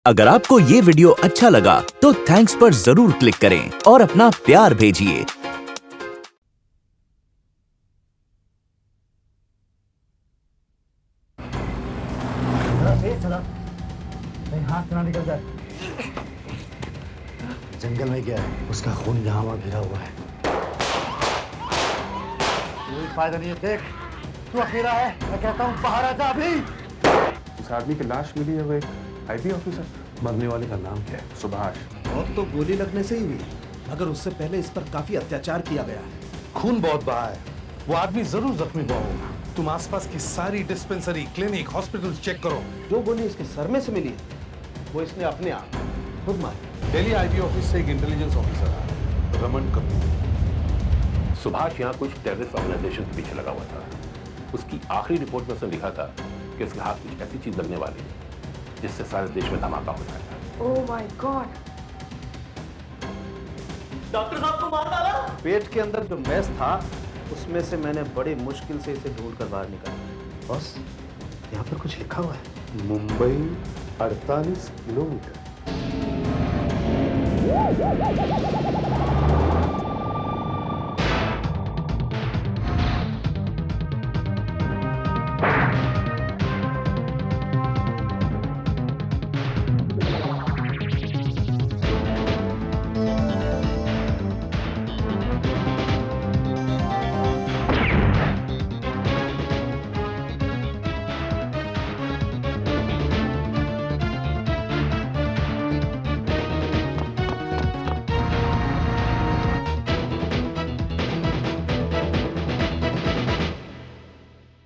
अगर आपको ये वीडियो अच्छा लगा तो थैंक्स पर जरूर क्लिक करें और अपना प्यार भेजिए। हाथ ना निकल जाए। जंगल में क्या है, उसका खून यहाँ वहाँ गिरा हुआ है। कोई फायदा नहीं है। देख, तू अकेला है। मैं कहता हूँ बाहर आ जा अभी। उस आदमी की लाश मिली है, वो एक आईपी ऑफिसर। मरने वाले का नाम क्या है? सुभाष। और तो गोली लगने से ही हुई, मगर उससे पहले इस पर काफी अत्याचार किया गया है। खून बहुत बहा है। वो आदमी जरूर जख्मी हुआ होगा। तुम आसपास की सारी डिस्पेंसरी, क्लिनिक, हॉस्पिटल चेक करो। जो गोली इसके सर में से मिली है, वो इसने अपने आप खुद मारी। दिल्ली आईबी ऑफिस से एक इंटेलिजेंस ऑफिसर आया, रमन कपूर। सुभाष यहाँ कुछ टेररिस्ट ऑर्गेनाइजेशन के पीछे लगा हुआ था। उसकी आखिरी रिपोर्ट में उसने लिखा था कि उसके हाथ कुछ ऐसी चीज लगने वाली है जिससे सारे देश में धमाका हो जाएगा। Oh my God! डॉक्टर साहब को मार डाला। पेट के अंदर जो मैस था, उसमें से मैंने बड़ी मुश्किल से इसे ढूंढ कर बाहर निकाला। बॉस, यहाँ पर कुछ लिखा हुआ है। मुंबई 48 किलोमीटर।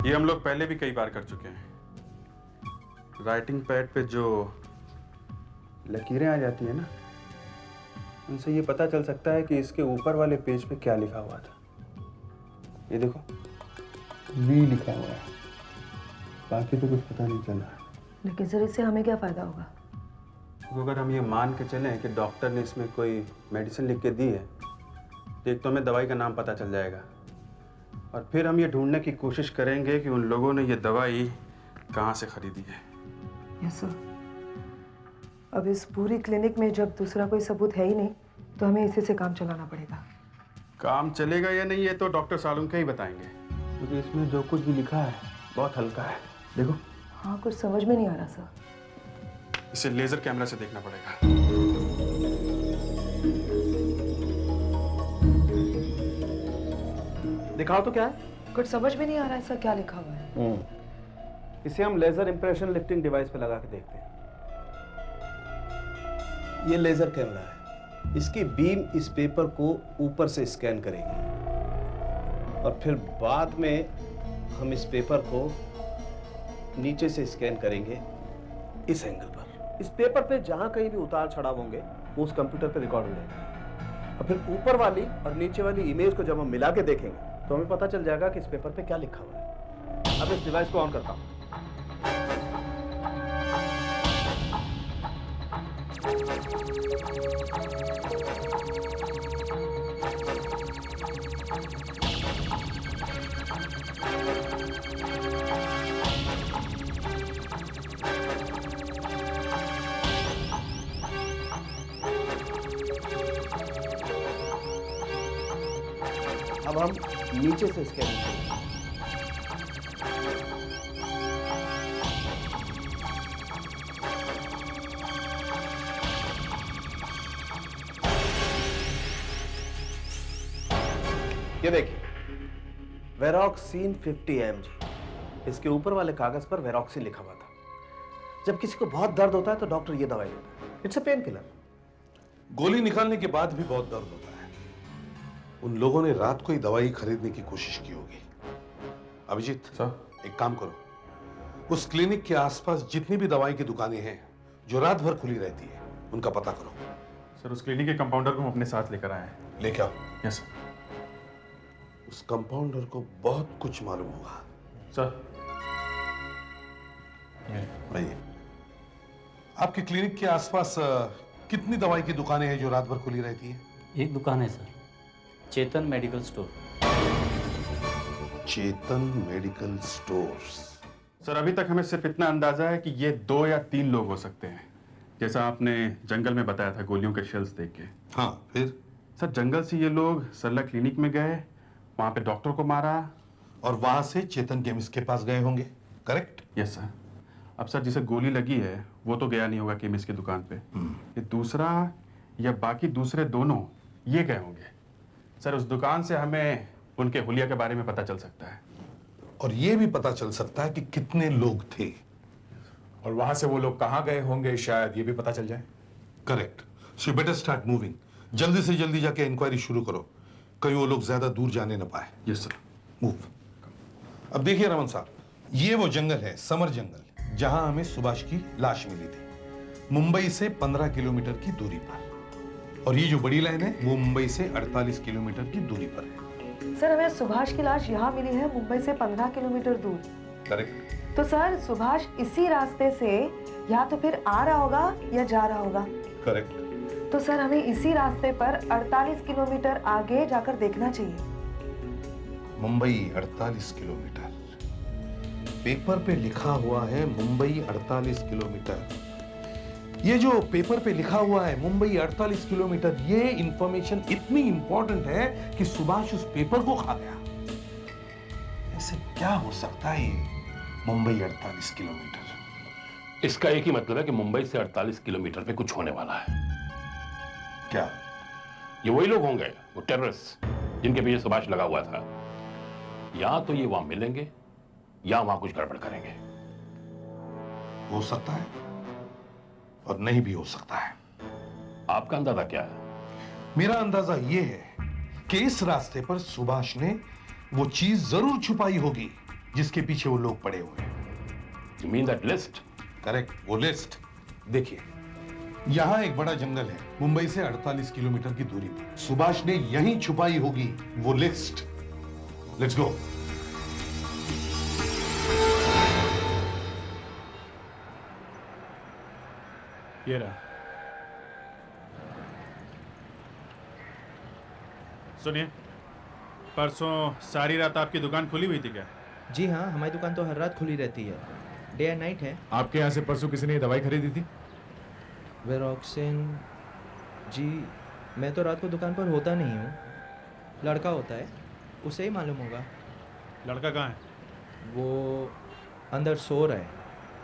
ये हम लोग पहले भी कई बार कर चुके हैं। राइटिंग पैड पे जो लकीरें आ जाती है ना, उनसे ये पता चल सकता है कि इसके ऊपर वाले पेज पे क्या लिखा हुआ था। ये देखो, वी लिखा हुआ है, बाकी तो कुछ पता नहीं चल रहा है। लेकिन सर, इससे हमें क्या फायदा होगा? तो अगर हम ये मान के चलें कि डॉक्टर ने इसमें कोई मेडिसिन लिख के दी है, तो एक तो हमें दवाई का नाम पता चल जाएगा, और फिर हम ये ढूंढने की कोशिश करेंगे कि उन लोगों ने ये दवाई कहाँ से खरीदी है। Yes sir. अब इस पूरी क्लिनिक में जब दूसरा कोई सबूत है ही नहीं, तो हमें इसी से काम चलाना पड़ेगा। काम चलेगा या नहीं, ये तो डॉक्टर सालुंके ही बताएंगे, क्योंकि इसमें जो कुछ भी लिखा है बहुत हल्का है। देखो। हाँ, कुछ समझ में नहीं आ रहा सर। इसे लेजर कैमरा से देखना पड़ेगा। दिखाओ तो क्या है। कुछ समझ में नहीं आ रहा है सर, क्या लिखा हुआ है? इसे हम लेजर इंप्रेशन लिफ्टिंग डिवाइस पे लगा के देखते हैं। ये लेजर कैमरा है। इसकी बीम इस पेपर को ऊपर से स्कैन करेगी, और फिर बाद में हम इस पेपर को नीचे से स्कैन करेंगे इस एंगल पर। इस पेपर पे जहां कहीं भी उतार चढ़ाव होंगे, वो उस कंप्यूटर पे रिकॉर्ड हो जाएगा, और फिर ऊपर वाली और नीचे वाली इमेज को जब हम मिला के देखेंगे, तो हमें पता चल जाएगा कि इस पेपर पे क्या लिखा हुआ है। अब इस डिवाइस को ऑन करता हूं। अब हम नीचे से स्कैन करेंगे। ये देखिए, वेरोक्सिन 50 mg। इसके ऊपर वाले कागज पर वेरोक्सिन लिखा हुआ था। जब किसी को बहुत दर्द होता है तो डॉक्टर ये दवाई देता है। It's a pain killer. गोली निकालने के बाद भी बहुत दर्द होता है। उन लोगों ने रात को ही दवाई खरीदने की कोशिश की होगी। अभिजीत सर, एक काम करो, उस क्लिनिक के आसपास जितनी भी दवाई की दुकानें हैं जो रात भर खुली रहती है, उनका पता करो। सर, उस क्लिनिक के कंपाउंडर को हम अपने साथ लेकर आए हैं। लेके आओ। Yes sir. उस कंपाउंडर को बहुत कुछ मालूम होगा। सर, आइए। आपके क्लिनिक के आसपास कितनी दवाई की दुकानें हैं जो रात भर खुली रहती हैं? एक दुकान है सर, चेतन मेडिकल स्टोर। चेतन मेडिकल स्टोर्स। सर, अभी तक हमें सिर्फ इतना अंदाजा है कि ये 2 या 3 लोग हो सकते हैं। जैसा आपने जंगल में बताया था गोलियों के शेल्स देख के। हाँ, फिर? सर जंगल से ये लोग सरला क्लिनिक में गए, वहां पे डॉक्टर को मारा और वहां से चेतन केमिस्ट के पास गए होंगे, करेक्ट? Yes sir. अब सर जिसे गोली लगी है वो तो गया नहीं होगा केमिस्ट की दुकान पे, ये दूसरा या बाकी दूसरे दोनों ये गए होंगे। सर उस दुकान से हमें उनके हुलिया के बारे में पता चल सकता है, और ये भी पता चल सकता है कि कितने लोग थे। और वहां से वो लोग कहां गए होंगे शायद ये भी पता चल जाए। Correct. So you better start moving. जल्दी से जल्दी जाके इंक्वायरी शुरू करो, कहीं वो लोग ज्यादा दूर जाने ना पाए। Yes sir. मूव। अब देखिए रमन साहब, ये वो जंगल है, समर जंगल, जहां हमें सुभाष की लाश मिली थी, मुंबई से 15 किलोमीटर की दूरी पर। और ये जो बड़ी लाइन है वो मुंबई से 48 किलोमीटर की दूरी पर है। सर हमें सुभाष की लाश यहाँ मिली है मुंबई से 15 किलोमीटर दूर। करेक्ट। तो सर सुभाष इसी रास्ते से या तो फिर आ रहा होगा या जा रहा होगा। करेक्ट। तो सर हमें इसी रास्ते पर 48 किलोमीटर आगे जाकर देखना चाहिए। मुंबई 48 किलोमीटर, पेपर पे लिखा हुआ है मुंबई 48 किलोमीटर। ये जो पेपर पे लिखा हुआ है मुंबई 48 किलोमीटर, ये इंफॉर्मेशन इतनी इंपॉर्टेंट है कि सुभाष उस पेपर को खा गया। ऐसे क्या हो सकता है ये मुंबई 48 किलोमीटर? इसका एक ही मतलब है कि मुंबई से 48 किलोमीटर पे कुछ होने वाला है। क्या ये वही लोग होंगे, वो टेररिस्ट जिनके पीछे सुभाष लगा हुआ था। या तो ये वहां मिलेंगे या वहां कुछ गड़बड़ करेंगे। हो सकता है और नहीं भी हो सकता है। आपका अंदाजा क्या है? मेरा अंदाजा यह है कि इस रास्ते पर सुभाष ने वो चीज जरूर छुपाई होगी जिसके पीछे वो लोग पड़े हुए हैं। You mean that list? Correct, वो लिस्ट। देखिए, यहां एक बड़ा जंगल है मुंबई से 48 किलोमीटर की दूरी पर। सुभाष ने यहीं छुपाई होगी वो लिस्ट। Let's go. ये रहा। सुनिए, परसों सारी रात आपकी दुकान खुली हुई थी क्या? जी हाँ, हमारी दुकान तो हर रात खुली रहती है, डे एंड नाइट है। आपके यहाँ से परसों किसी ने दवाई खरीदी थी? वेरोक्सिन? जी मैं तो रात को दुकान पर होता नहीं हूँ, लड़का होता है, उसे ही मालूम होगा। लड़का कहाँ है? वो अंदर सो रहा है,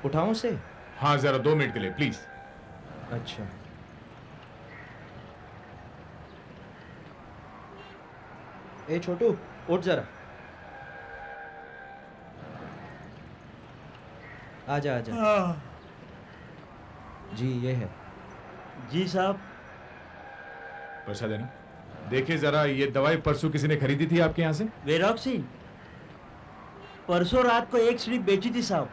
उठाऊँ उसे? हाँ जरा 2 मिनट के लिए प्लीज। अच्छा। ए छोटू, उठ जरा। आजा आजा। जी ये है। जी साहब। पैसा देना। देखिए जरा, ये दवाई परसों किसी ने खरीदी थी आपके यहाँ से? वेरोक्सिन परसों रात को एक स्लिप बेची थी साहब।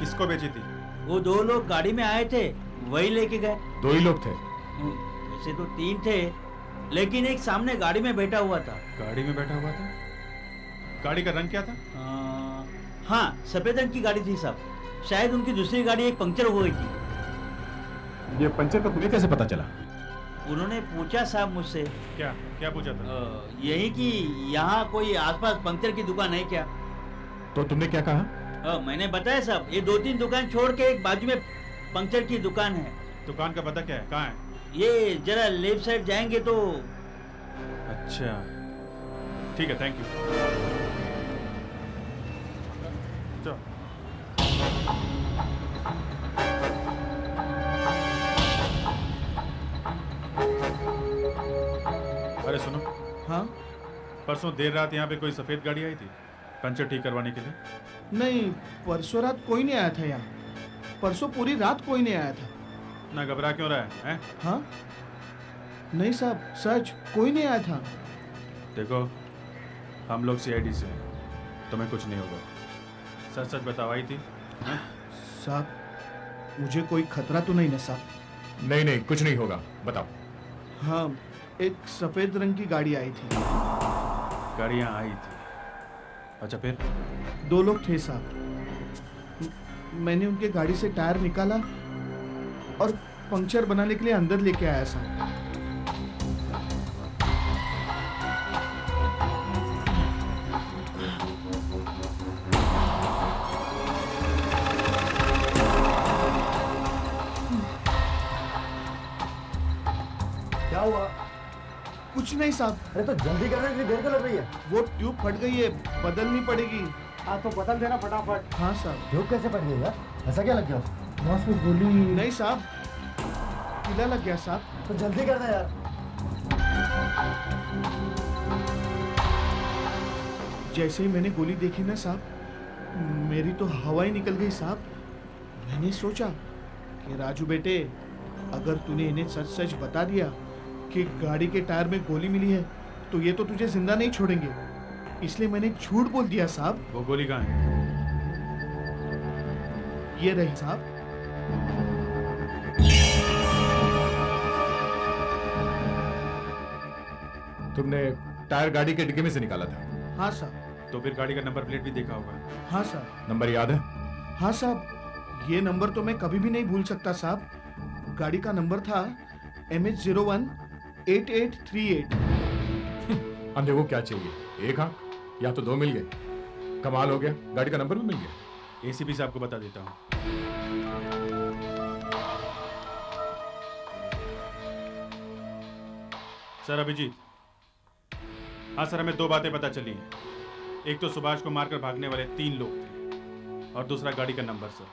किसको बेची थी? वो 2 लोग गाड़ी में आए थे, वही लेके गए। 2 ही लोग थे? वैसे तो 3 थे, लेकिन एक सामने गाड़ी में बैठा हुआ था। गाड़ी में बैठा हुआ था? गाड़ी का रंग क्या था? हाँ, सफेद रंग की गाड़ी थी साहब। शायद उनकी दूसरी गाड़ी एक पंक्चर हो गई थी। ये पंचर का तुम्हें कैसे पता चला? उन्होंने पूछा साहब मुझसे। क्या क्या पूछा था? यही कि यहाँ कोई आसपास पंक्चर की दुकान है क्या? तो तुमने क्या कहा? मैंने बताया साहब, ये 2-3 दुकान छोड़ के एक बाजू में पंक्चर की दुकान है। दुकान का पता क्या है, कहाँ है? ये जरा लेफ्ट साइड जाएंगे तो। अच्छा ठीक है, थैंक यू। चलो। अरे सुनो। हाँ? परसों देर रात यहाँ पे कोई सफेद गाड़ी आई थी पंचर ठीक करवाने के लिए? नहीं, परसों रात कोई नहीं आया था यहाँ। परसों पूरी रात कोई नहीं आया था। ना घबरा क्यों रहा है? हाँ? नहीं साहब, सच कोई नहीं आया था। देखो, हम लोग CID से हैं, तुम्हें कुछ नहीं होगा। सच सच बताओ, आई थी? साहब, मुझे कोई खतरा तो नहीं ना साहब? नहीं नहीं, कुछ नहीं होगा, बताओ। हाँ, एक सफेद रंग की गाड़ी आई थी। गाड़ियाँ आई थी? अच्छा फिर? 2 लोग थे साहब। मैंने उनके गाड़ी से टायर निकाला और पंक्चर बनाने के लिए अंदर लेके आया साहब। क्या हुआ? कुछ नहीं साहब। अरे तो जल्दी करने के लिए देर क्यों लग रही है? वो ट्यूब फट गई है, बदलनी पड़ेगी। हाँ तो बदल देना फटाफट। हाँ साहब। ट्यूब कैसे फट गई यार? ऐसा क्या लग गया? बॉस में गोली नहीं साहब, कीला लग गया साहब। तो जल्दी करना यार। जैसे ही मैंने गोली देखी ना साहब, मेरी तो हवा ही निकल गई साहब। मैंने सोचा कि राजू बेटे, अगर तूने इन्हें सच सच बता दिया कि गाड़ी के टायर में गोली मिली है तो ये तो तुझे जिंदा नहीं छोड़ेंगे, इसलिए मैंने झूठ बोल दिया साहब। वो गोली कहाँ है? ये रही साहब। तुमने टायर गाड़ी के डिक्की में से निकाला था? हाँ साहब। तो फिर गाड़ी का नंबर प्लेट भी देखा होगा। हाँ साहब। नंबर याद है? हाँ साहब, ये नंबर तो मैं कभी भी नहीं भूल सकता साहब। गाड़ी का नंबर था MH018838। अंधे को क्या चाहिए, एक आंख या तो दो मिल गए। कमाल हो गया, गाड़ी का नंबर भी मिल गया। एसीपी साहब को बता देता हूँ। सर अभिजीत। हाँ सर, हमें 2 बातें पता चली हैं। एक तो सुभाष को मारकर भागने वाले 3 लोग थे और दूसरा गाड़ी का number sir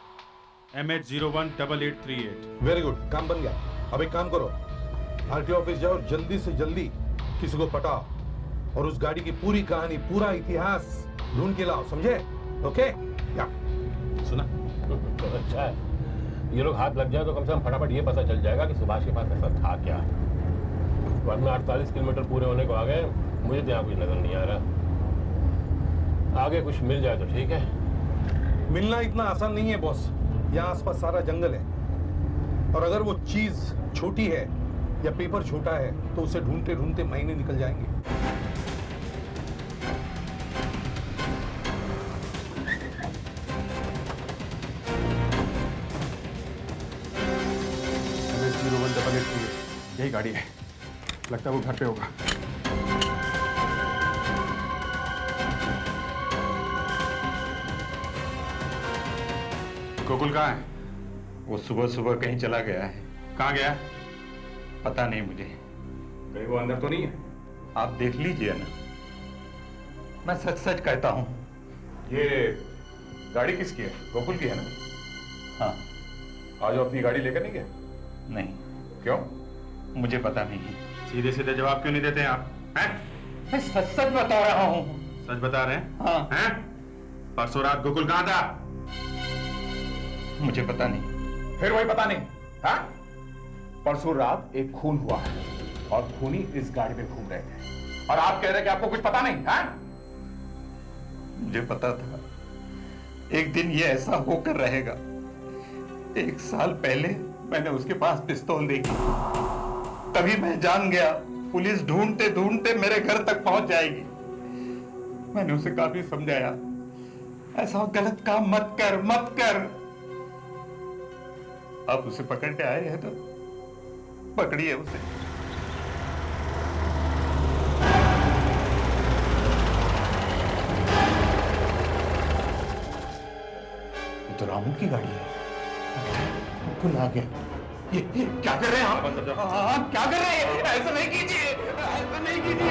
MH018838। Very good, काम बन गया। अब एक काम करो, आरटीओ ऑफिस जाओ, जल्दी से जल्दी किसी को पटाओ और उस गाड़ी की पूरी कहानी, पूरा इतिहास ढूंढ के लाओ, समझे? ओके? या सुना तो अच्छा है, ये लोग हाथ लग जाए तो कम से कम फटाफट ये पता चल जाएगा कि सुभाष के पास ऐसा था क्या। वरना 48 किलोमीटर पूरे होने को आ गए, मुझे तो यहाँ कुछ नजर नहीं आ रहा। आगे कुछ मिल जाए तो ठीक है। मिलना इतना आसान नहीं है बॉस, यहाँ आसपास सारा जंगल है और अगर वो चीज छोटी है या पेपर छोटा है तो उसे ढूंढते ढूंढते महीने निकल जाएंगे। यही गाड़ी है, लगता है वो घर पे होगा। गोकुल कहाँ है? वो सुबह सुबह कहीं चला गया है। कहाँ गया? पता नहीं मुझे। कहीं वो अंदर तो नहीं है? आप देख लीजिए ना, मैं सच सच कहता हूँ। ये गाड़ी किसकी है? गोकुल की है ना? हाँ। आज वो अपनी गाड़ी लेकर नहीं गया? नहीं। क्यों? मुझे पता नहीं है। सीधे सीधे जवाब क्यों नहीं देते हैं आप? हैं? मैं सच सच बता रहा हूँ। सच बता रहे हैं? हाँ। हैं? परसों रात गोकुल कहाँ था? मुझे पता नहीं। फिर वही पता नहीं? हाँ? परसों रात एक खून हुआ है और खूनी इस गाड़ी में घूम रहे थे और आप कह रहे हैं कि आपको कुछ पता नहीं? हाँ? मुझे पता था एक दिन ये ऐसा होकर रहेगा। 1 साल पहले मैंने उसके पास पिस्तौल देखी, तभी मैं जान गया पुलिस ढूंढते ढूंढते मेरे घर तक पहुंच जाएगी। मैंने उसे काफी समझाया, ऐसा गलत काम मत कर, मत कर। अब उसे पकड़ के आए हैं तो पकड़िए उसे। तो रामू की गाड़ी है। बिल्कुल आ गया। ये क्या कर रहे हैं आप? आप क्या कर रहे हैं? ऐसा नहीं कीजिए, ऐसा नहीं कीजिए।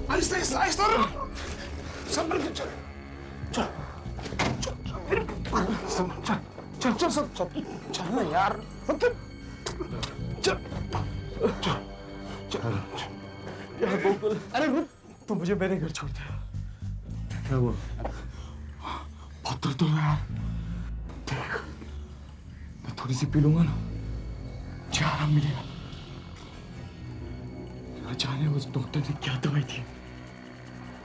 आहिस्ता आहिस्ता आहिस्ता, संभल के चल। चल चल चल सब चल चल ना यार, चल चल चल यार गोकुल। अरे रुक, तू मुझे मेरे घर छोड़ दे। क्या हुआ? बहुत दर्द हो रहा है। देख, मैं थोड़ी सी पी लूंगा ना, मुझे आराम मिलेगा। न जाने उस डॉक्टर ने क्या दवाई दी,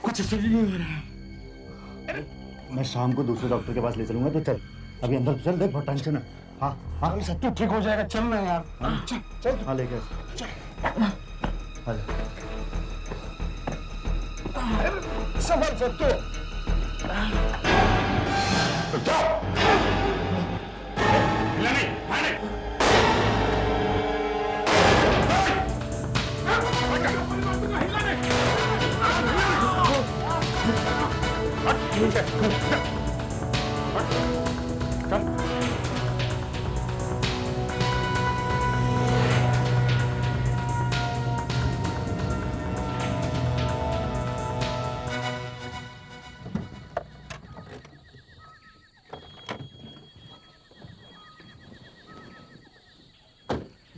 कुछ असर नहीं हो रहा है। मैं शाम को दूसरे डॉक्टर के पास ले चलूंगा, तो चल अभी अंदर तो चल, देख बहुत टेंशन है। हाँ हाँ सब तो ठीक हो जाएगा, चल ना यार। हाँ, चल चल। हाँ लेके संभल सकते हो।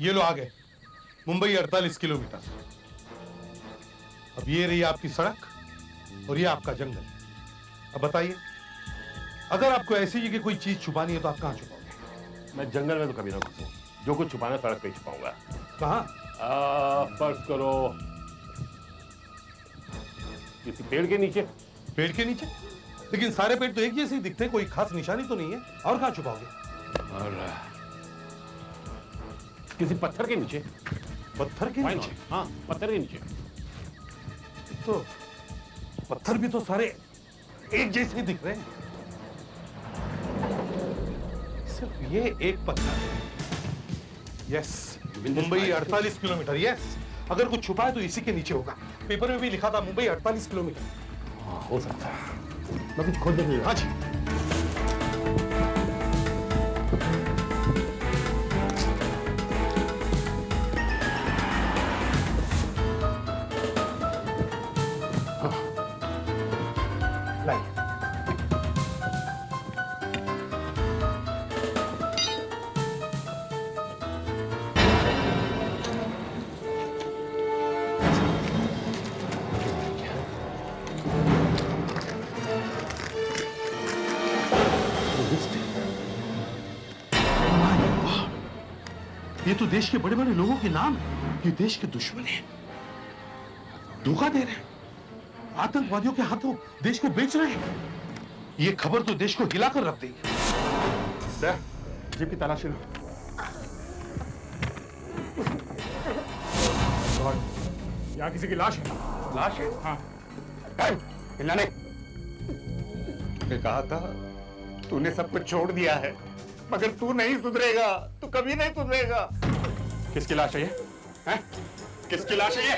ये लो आ गए, मुंबई 48 किलोमीटर। अब ये रही आपकी सड़क और ये आपका जंगल। अब बताइए, अगर आपको ऐसी जगह कोई चीज छुपानी है तो आप कहाँ छुपाओगे? मैं जंगल में तो कभी ना घुसूं। जो कुछ छुपाना सड़क पे ही छुपाऊंगा। कहाँ? फर्ज करो किसी पेड़ के नीचे। पेड़ के नीचे? लेकिन सारे पेड़ तो एक जैसे ही दिखते हैं, कोई खास निशानी तो नहीं है। और कहाँ छुपाओगे? और किसी पत्थर के नीचे। पत्थर के नीचे? हाँ, पत्थर के नीचे। तो पत्थर भी तो सारे एक जैसे ही दिख रहे हैं। सिर्फ ये एक पत्थर है। Yes, Mumbai 48 kilometre. यस, अगर कुछ छुपा है तो इसी के नीचे होगा। पेपर में भी लिखा था मुंबई 48 किलोमीटर। हाँ, हो सकता है। मैं कुछ खोज देखूंगा। हाँ जी। ये तो देश के बड़े बड़े लोगों के नाम है। ये देश के दुश्मन हैं, धोखा दे रहे हैं, आतंकवादियों के हाथों देश को बेच रहे हैं। ये खबर तो देश को हिलाकर रख देगी। सर, जीप की तलाशी लो। यहाँ किसी की लाश है। लाश है? हाँ। हिलाने। तूने कहा था तूने सब कुछ छोड़ दिया है, मगर तू नहीं सुधरेगा, तू कभी नहीं सुधरेगा। किसकी लाश है ये? हैं? किसकी लाश है ये?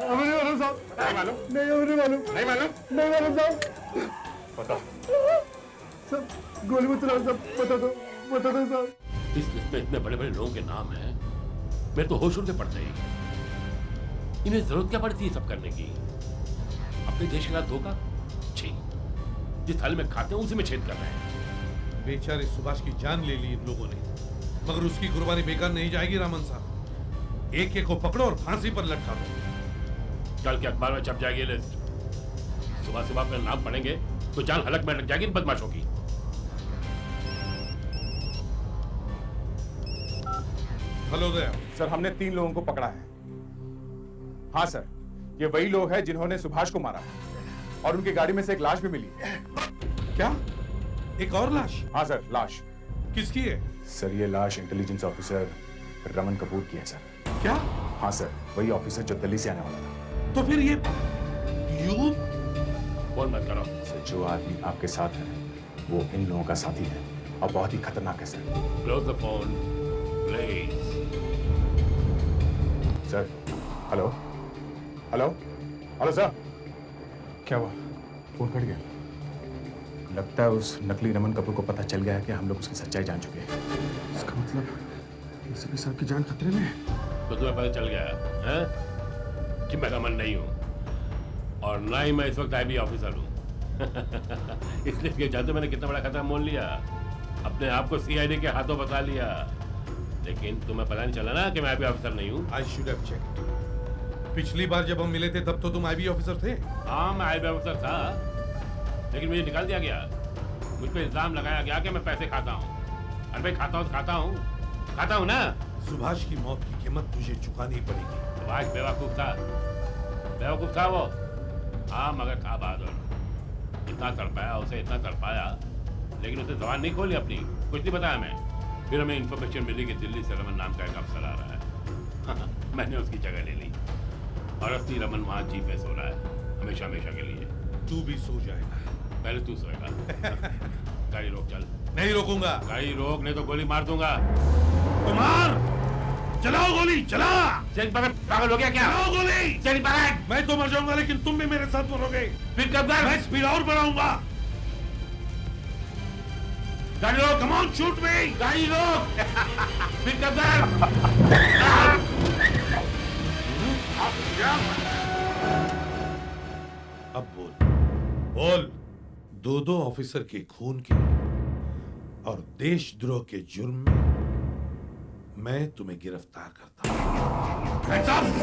हमें नहीं मालूम साहब। नहीं मालूम? नहीं, हमें नहीं मालूम। नहीं मालूम? नहीं मालूम साहब। बता। सब गोली मत चलाओ साहब, बता दो साहब। इस लिस्ट में इतने बड़े बड़े लोगों के नाम हैं, मेरे तो होश उड़ के पड़ते ही। इन्हें जरूरत क्या पड़ती है सब करने की? अपने देश के साथ धोखा? छी, जिस थाली में खाते हैं उसी में छेद कर रहे हैं। बेचारे सुभाष की जान ले ली इन लोगों ने, मगर उसकी कुर्बानी बेकार नहीं जाएगी। रामन साहब, एक एक को पकड़ो और फांसी पर लटका दो। कल के अखबार में छप जाएगी लिस्ट। सुबह सुबह अपने नाम पढ़ेंगे तो जान हलक में लग जाएगी इन बदमाशों की। हेलो दया। सर, हमने 3 लोगों को पकड़ा है। हाँ सर, ये वही लोग हैं जिन्होंने सुभाष को मारा और उनकी गाड़ी में से एक लाश भी मिली। क्या? एक और लाश? हाँ सर, लाश। किसकी है? सर, ये लाश इंटेलिजेंस ऑफिसर रमन कपूर की है सर। क्या? हाँ सर, वही ऑफिसर जो दिल्ली से आने वाला था। तो फिर ये फोन मत करो। सर, जो आदमी आपके साथ है वो इन लोगों का साथी है और बहुत ही खतरनाक है sir. Close the phone please. Sir, hello hello hello sir. क्या हुआ? फोन कट गया। लगता है उस नकली रमन कपूर को पता चल गया है कि हम लोग उसकी सच्चाई जान चुके हैं। इसका मतलब एसपी साहब की जान खतरे में है। तो तुम्हें पता चल गया है कि मैं रमन नहीं हूँ और ना ही मैं इस वक्त आईबी ऑफिसर हूँ। इसलिए कि जानते मैंने कितना बड़ा खतरा मोल लिया, अपने आप को सीआईडी के हाथों बता लिया। लेकिन तुम्हें पता नहीं चला ना कि मैं आईबी ऑफिसर नहीं हूँ। I should have checked. पिछली बार जब हम मिले थे तब तो तुम आईबी ऑफिसर थे। हाँ, मैं आईबी ऑफिसर था, लेकिन मुझे निकाल दिया गया। मुझ पर इल्जाम लगाया गया कि मैं पैसे खाता हूँ। अरे भाई, खाता हूँ ना। सुभाष की मौत की कीमत तुझे चुकानी पड़ेगी। सुभाष बेवकूफ था वो। हाँ, मगर था बहादुर। इतना तड़पाया उसे, इतना तड़पाया, लेकिन उसने जबान नहीं खोली अपनी, कुछ नहीं बताया मैं। फिर हमें इन्फॉर्मेशन मिली कि दिल्ली से रमन नाम का एक अफसर आ रहा है। मैंने उसकी जगह ले ली और असली रमन वहाँ जीप में सो रहा है, हमेशा के लिए। तू भी सो जाएगा। पहले तू सोएगा। गाड़ी रोक, चल। नहीं रोकूंगा। गाड़ी रोक, नहीं तो गोली मार दूंगा। कुमार, चलाओ गोली, चला। पागल हो गया क्या? चलाओ गोली। मैं तो मर जाऊंगा, लेकिन तुम भी मेरे साथ मरोगे। फिर कब तक? मैं स्पीड और बढ़ाऊंगा। गाड़ी रोक। कम ऑन, शूट मी। गाड़ी रोक। फिर कब तक? अब बोल। 2 ऑफिसर के खून के और देशद्रोह के जुर्म में मैं तुम्हें गिरफ्तार करता हूं।